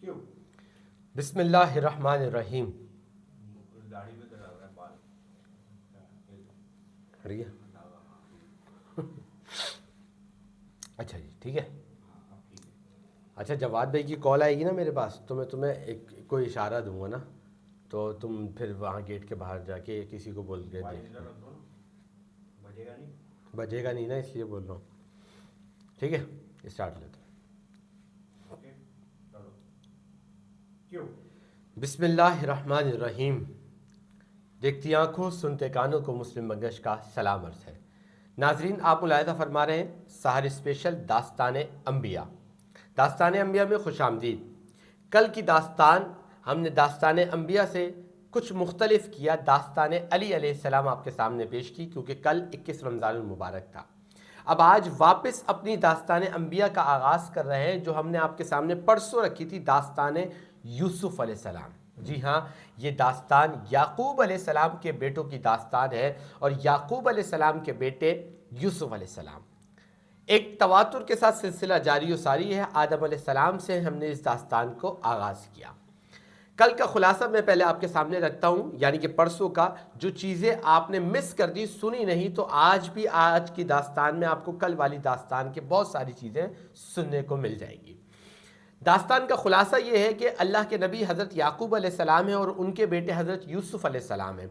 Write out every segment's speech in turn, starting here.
کیوں؟ بسم اللہ الرحمن الرحیم. داڑھی میں کرا رہا ہے بال. اچھا جی ٹھیک ہے. اچھا جواد بھائی کی کال آئے گی نا میرے پاس تو میں تمہیں ایک کوئی اشارہ دوں گا نا تو تم پھر وہاں گیٹ کے باہر جا کے کسی کو بول کے بجے گا نہیں. بجے گا نہیں نا اس لیے بول رہا ہوں. ٹھیک ہے اسٹارٹ لیتے ہیں. کیوں؟ بسم اللہ الرحمن الرحیم. دیکھتی آنکھوں سنتے کانوں کو مسلم منگش کا سلام عرض ہے. ناظرین آپ ملاحظہ فرما رہے ہیں سحر اسپیشل داستان انبیاء. داستان انبیاء میں خوش آمدید. کل کی داستان ہم نے داستان انبیاء سے کچھ مختلف کیا. داستان علی علیہ السلام آپ کے سامنے پیش کی کیونکہ کل 21 رمضان المبارک تھا. اب آج واپس اپنی داستان انبیاء کا آغاز کر رہے ہیں جو ہم نے آپ کے سامنے پرسوں رکھی تھی داستان یوسف علیہ السلام. جی ہاں یہ داستان یعقوب علیہ السلام کے بیٹوں کی داستان ہے اور یعقوب علیہ السلام کے بیٹے یوسف علیہ السلام. ایک تواتر کے ساتھ سلسلہ جاری و ساری ہے. آدم علیہ السلام سے ہم نے اس داستان کو آغاز کیا. کل کا خلاصہ میں پہلے آپ کے سامنے رکھتا ہوں یعنی کہ پرسوں کا. جو چیزیں آپ نے مس کر دی سنی نہیں تو آج بھی آج کی داستان میں آپ کو کل والی داستان کے بہت ساری چیزیں سننے کو مل جائیں گی. داستان کا خلاصہ یہ ہے کہ اللہ کے نبی حضرت یعقوب علیہ السلام ہیں اور ان کے بیٹے حضرت یوسف علیہ السلام ہیں.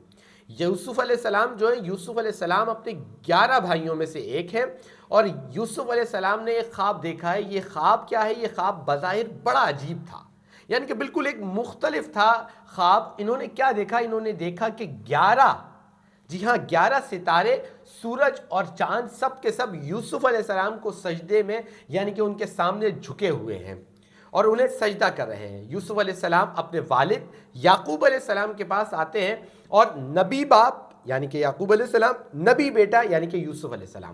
یوسف علیہ السلام جو ہیں یوسف علیہ السلام اپنے 11 بھائیوں میں سے ایک ہیں اور یوسف علیہ السلام نے ایک خواب دیکھا ہے. یہ خواب کیا ہے؟ یہ خواب بظاہر بڑا عجیب تھا یعنی کہ بالکل ایک مختلف تھا خواب. انہوں نے کیا دیکھا؟ انہوں نے دیکھا کہ 11 جی ہاں 11 ستارے سورج اور چاند سب کے سب یوسف علیہ السلام کو سجدے میں یعنی کہ ان کے سامنے جھکے ہوئے ہیں اور انہیں سجدہ کر رہے ہیں. یوسف علیہ السلام اپنے والد یعقوب علیہ السلام کے پاس آتے ہیں اور نبی باپ یعنی کہ یعقوب علیہ السلام نبی بیٹا یعنی کہ یوسف علیہ السلام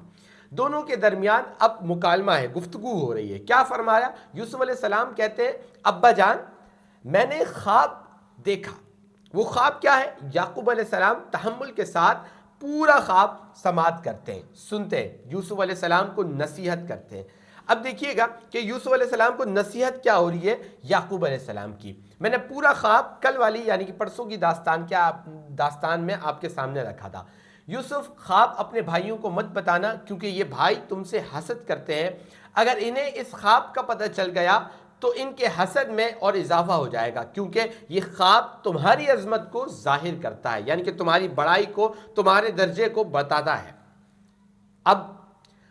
دونوں کے درمیان اب مکالمہ ہے, گفتگو ہو رہی ہے. کیا فرمایا؟ یوسف علیہ السلام کہتے ہیں ابا جان میں نے خواب دیکھا. وہ خواب کیا ہے؟ یعقوب علیہ السلام تحمل کے ساتھ پورا خواب سماعت کرتے ہیں, سنتے ہیں, یوسف علیہ السلام کو نصیحت کرتے ہیں. اب دیکھیے گا کہ یوسف علیہ السلام کو نصیحت کیا ہو رہی ہے یعقوب علیہ السلام کی. میں نے پورا خواب کل والی یعنی کہ پرسوں کی داستان میں آپ کے سامنے رکھا تھا. یوسف خواب اپنے بھائیوں کو مت بتانا کیونکہ یہ بھائی تم سے حسد کرتے ہیں. اگر انہیں اس خواب کا پتہ چل گیا تو ان کے حسد میں اور اضافہ ہو جائے گا کیونکہ یہ خواب تمہاری عظمت کو ظاہر کرتا ہے یعنی کہ تمہاری بڑائی کو تمہارے درجے کو بتاتا ہے. اب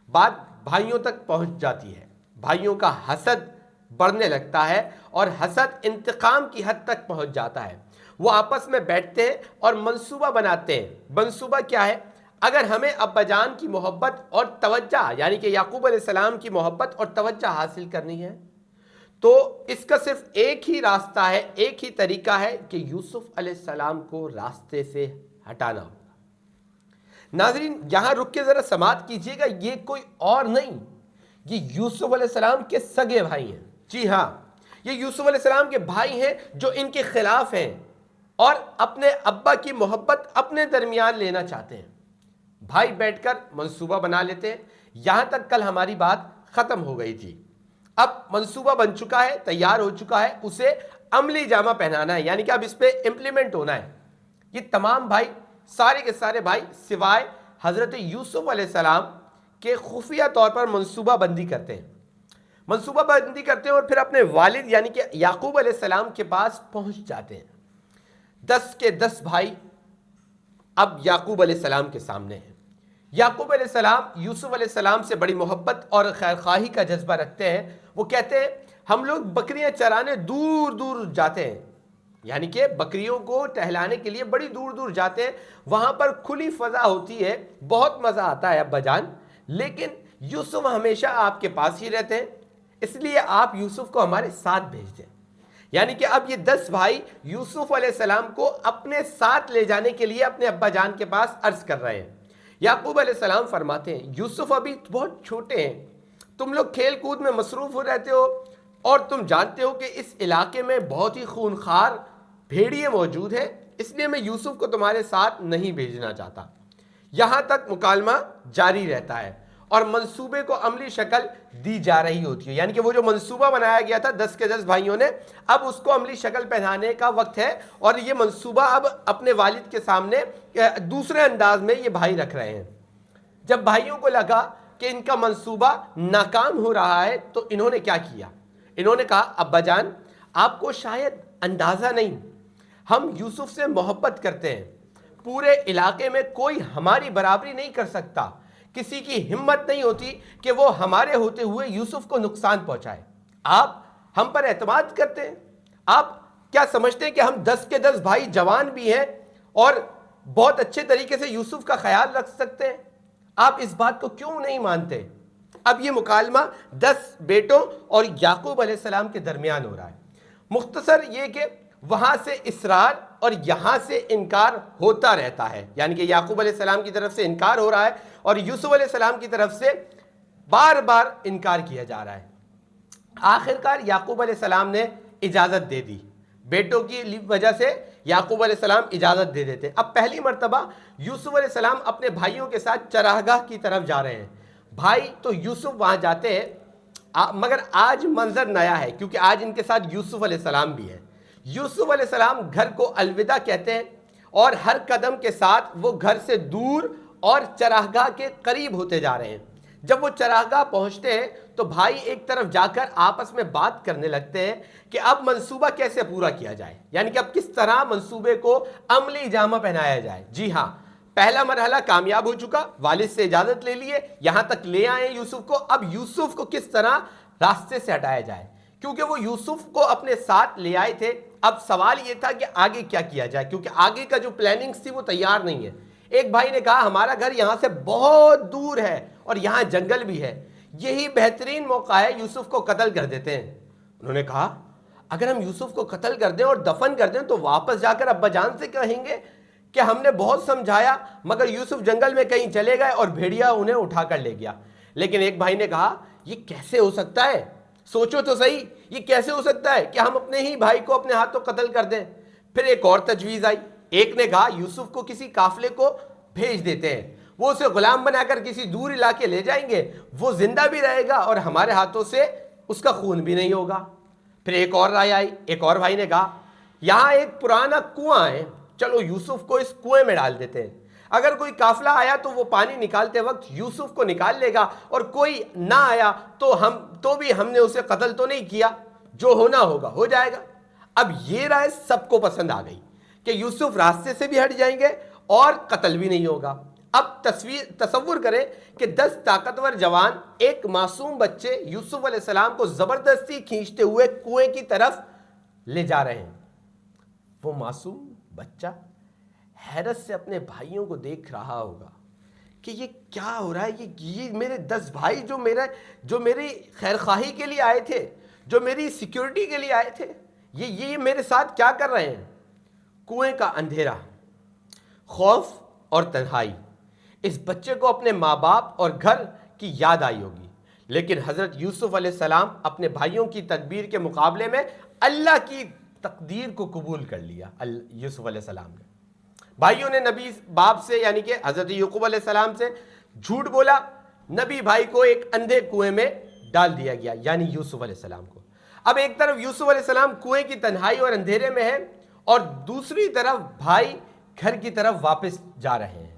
بات بھائیوں تک پہنچ جاتی ہے. بھائیوں کا حسد بڑھنے لگتا ہے اور حسد انتقام کی حد تک پہنچ جاتا ہے. وہ آپس میں بیٹھتے ہیں اور منصوبہ بناتے ہیں. منصوبہ کیا ہے؟ اگر ہمیں ابا جان کی محبت اور توجہ یعنی کہ یعقوب علیہ السلام کی محبت اور توجہ حاصل کرنی ہے تو اس کا صرف ایک ہی راستہ ہے, ایک ہی طریقہ ہے کہ یوسف علیہ السلام کو راستے سے ہٹانا ہو. ناظرین یہاں رک کے ذرا سماعت کیجئے گا. یہ کوئی اور نہیں, یہ یوسف علیہ السلام کے سگے بھائی ہیں. جی ہاں یہ یوسف علیہ السلام کے بھائی ہیں جو ان کے خلاف ہیں اور اپنے ابا کی محبت اپنے درمیان لینا چاہتے ہیں. بھائی بیٹھ کر منصوبہ بنا لیتے ہیں. یہاں تک کل ہماری بات ختم ہو گئی تھی. اب منصوبہ بن چکا ہے, تیار ہو چکا ہے, اسے عملی جامہ پہنانا ہے یعنی کہ اب اس پہ امپلیمنٹ ہونا ہے. یہ تمام بھائی سارے کے سارے بھائی سوائے حضرت یوسف علیہ السلام کے خفیہ طور پر منصوبہ بندی کرتے ہیں. منصوبہ بندی کرتے ہیں اور پھر اپنے والد یعنی کہ یعقوب علیہ السلام کے پاس پہنچ جاتے ہیں. 10 کے 10 بھائی اب یعقوب علیہ السلام کے سامنے ہیں. یعقوب علیہ السلام یوسف علیہ السلام سے بڑی محبت اور خیر خواہی کا جذبہ رکھتے ہیں. وہ کہتے ہیں ہم لوگ بکریاں چرانے دور دور جاتے ہیں یعنی کہ بکریوں کو ٹہلانے کے لیے بڑی دور دور جاتے ہیں. وہاں پر کھلی فضا ہوتی ہے, بہت مزہ آتا ہے ابا جان, لیکن یوسف ہمیشہ آپ کے پاس ہی رہتے ہیں اس لیے آپ یوسف کو ہمارے ساتھ بھیج دیں. یعنی کہ اب یہ 10 بھائی یوسف علیہ السلام کو اپنے ساتھ لے جانے کے لیے اپنے ابا جان کے پاس عرض کر رہے ہیں. یعقوب علیہ السلام فرماتے ہیں یوسف ابھی بہت چھوٹے ہیں, تم لوگ کھیل کود میں مصروف ہو رہتے ہو اور تم جانتے ہو کہ اس علاقے میں بہت ہی خونخوار بھیڑیے موجود ہیں, اس لیے میں یوسف کو تمہارے ساتھ نہیں بھیجنا چاہتا. یہاں تک مکالمہ جاری رہتا ہے اور منصوبے کو عملی شکل دی جا رہی ہوتی ہے. یعنی کہ وہ جو منصوبہ بنایا گیا تھا 10 کے 10 بھائیوں نے, اب اس کو عملی شکل پہنانے کا وقت ہے, اور یہ منصوبہ اب اپنے والد کے سامنے دوسرے انداز میں یہ بھائی رکھ رہے ہیں. جب بھائیوں کو لگا کہ ان کا منصوبہ ناکام ہو رہا ہے تو انہوں نے کیا کیا؟ انہوں نے کہا, ابا جان آپ کو شاید اندازہ نہیں, ہم یوسف سے محبت کرتے ہیں, پورے علاقے میں کوئی ہماری برابری نہیں کر سکتا, کسی کی ہمت نہیں ہوتی کہ وہ ہمارے ہوتے ہوئے یوسف کو نقصان پہنچائے. آپ ہم پر اعتماد کرتے ہیں؟ آپ کیا سمجھتے ہیں کہ ہم 10 کے 10 بھائی جوان بھی ہیں اور بہت اچھے طریقے سے یوسف کا خیال رکھ سکتے ہیں؟ آپ اس بات کو کیوں نہیں مانتے؟ اب یہ مکالمہ 10 بیٹوں اور یعقوب علیہ السلام کے درمیان ہو رہا ہے. مختصر یہ کہ وہاں سے اصرار اور یہاں سے انکار ہوتا رہتا ہے. یعنی کہ یعقوب علیہ السلام کی طرف سے انکار ہو رہا ہے اور یوسف علیہ السلام کی طرف سے بار بار انکار کیا جا رہا ہے. آخرکار یعقوب علیہ السلام نے اجازت دے دی. بیٹوں کی وجہ سے یعقوب علیہ السلام اجازت دے دیتے. اب پہلی مرتبہ یوسف علیہ السلام اپنے بھائیوں کے ساتھ چراگاہ کی طرف جا رہے ہیں. بھائی تو یوسف وہاں جاتے ہیں, مگر آج منظر نیا ہے کیونکہ آج ان کے ساتھ یوسف علیہ السلام بھی ہے. یوسف علیہ السلام گھر کو الوداع کہتے ہیں اور ہر قدم کے ساتھ وہ گھر سے دور اور چراگاہ کے قریب ہوتے جا رہے ہیں. جب وہ چراگاہ پہنچتے ہیں تو بھائی ایک طرف جا کر آپس میں بات کرنے لگتے ہیں کہ اب منصوبہ کیسے پورا کیا جائے, یعنی کہ اب کس طرح منصوبے کو عملی جامہ پہنایا جائے. جی ہاں, پہلا مرحلہ کامیاب ہو چکا, والد سے اجازت لے لیے, یہاں تک لے آئے یوسف کو. اب یوسف کو کس طرح راستے سے ہٹایا جائے, کیونکہ وہ یوسف کو اپنے ساتھ لے آئے تھے. اب سوال یہ تھا کہ آگے کیا کیا جائے, کیونکہ آگے کا جو پلاننگز تھی وہ تیار نہیں ہے. ایک بھائی نے کہا ہمارا گھر یہاں سے بہت دور ہے اور یہاں جنگل بھی ہے, یہی بہترین موقع ہے, یوسف کو قتل کر دیتے ہیں. انہوں نے کہا اگر ہم یوسف کو قتل کر دیں اور دفن کر دیں تو واپس جا کر ابا جان سے کہیں گے کہ ہم نے بہت سمجھایا مگر یوسف جنگل میں کہیں چلے گئے اور بھیڑیا انہیں اٹھا کر لے گیا. لیکن ایک بھائی نے کہا یہ کیسے ہو سکتا ہے, سوچو تو صحیح, یہ کیسے ہو سکتا ہے کہ ہم اپنے ہی بھائی کو اپنے ہاتھوں قتل کر دیں. پھر ایک اور تجویز آئی. ایک نے کہا یوسف کو کسی قافلے کو بھیج دیتے ہیں, وہ اسے غلام بنا کر کسی دور علاقے لے جائیں گے, وہ زندہ بھی رہے گا اور ہمارے ہاتھوں سے اس کا خون بھی نہیں ہوگا. پھر ایک اور رائے آئی. ایک اور بھائی نے کہا یہاں ایک پرانا کنواں ہے, چلو یوسف کو اس کنویں میں ڈال دیتے ہیں, اگر کوئی قافلہ آیا تو وہ پانی نکالتے وقت یوسف کو نکال لے گا, اور کوئی نہ آیا تو بھی ہم نے اسے قتل تو نہیں کیا, جو ہونا ہوگا ہو جائے گا. اب یہ رائے سب کو پسند آ گئی کہ یوسف راستے سے بھی ہٹ جائیں گے اور قتل بھی نہیں ہوگا. اب تصور کریں کہ 10 طاقتور جوان ایک معصوم بچے یوسف علیہ السلام کو زبردستی کھینچتے ہوئے کنویں کی طرف لے جا رہے ہیں. وہ معصوم بچہ حیرت سے اپنے بھائیوں کو دیکھ رہا ہوگا کہ یہ کیا ہو رہا ہے, یہ میرے 10 بھائی جو میری خیرخواہی کے لیے آئے تھے, جو میری سیکیورٹی کے لیے آئے تھے, یہ میرے ساتھ کیا کر رہے ہیں. کنویں کا اندھیرا, خوف اور تنہائی, اس بچے کو اپنے ماں باپ اور گھر کی یاد آئی ہوگی. لیکن حضرت یوسف علیہ السلام اپنے بھائیوں کی تدبیر کے مقابلے میں اللہ کی تقدیر کو قبول کر لیا. یوسف علیہ السلام نے, بھائیوں نے نبی باپ سے یعنی کہ حضرت یعقوب علیہ السلام سے جھوٹ بولا, نبی بھائی کو ایک اندھے کنویں میں ڈال دیا گیا, یعنی یوسف علیہ السلام کو. اب ایک طرف یوسف علیہ السلام کنویں کی تنہائی اور اندھیرے میں ہے اور دوسری طرف بھائی گھر کی طرف واپس جا رہے ہیں.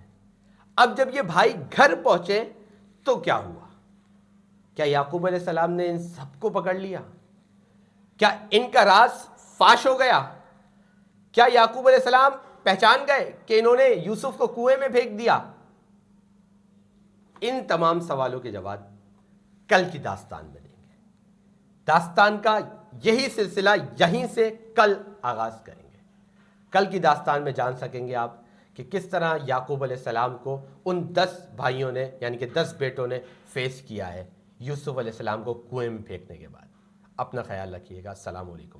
اب جب یہ بھائی گھر پہنچے تو کیا ہوا؟ کیا یعقوب علیہ السلام نے ان سب کو پکڑ لیا؟ کیا ان کا راز فاش ہو گیا؟ کیا یعقوب علیہ السلام پہچان گئے کہ انہوں نے یوسف کو کنویں میں پھینک دیا؟ ان تمام سوالوں کے جواب کل کی داستان میں دیں گے. داستان کا یہی سلسلہ یہیں سے کل آغاز کریں گے. کل کی داستان میں جان سکیں گے آپ کہ کس طرح یعقوب علیہ السلام کو ان 10 بھائیوں نے یعنی کہ 10 بیٹوں نے فیس کیا ہے یوسف علیہ السلام کو کنویں میں پھینکنے کے بعد. اپنا خیال رکھیے گا. السلام علیکم.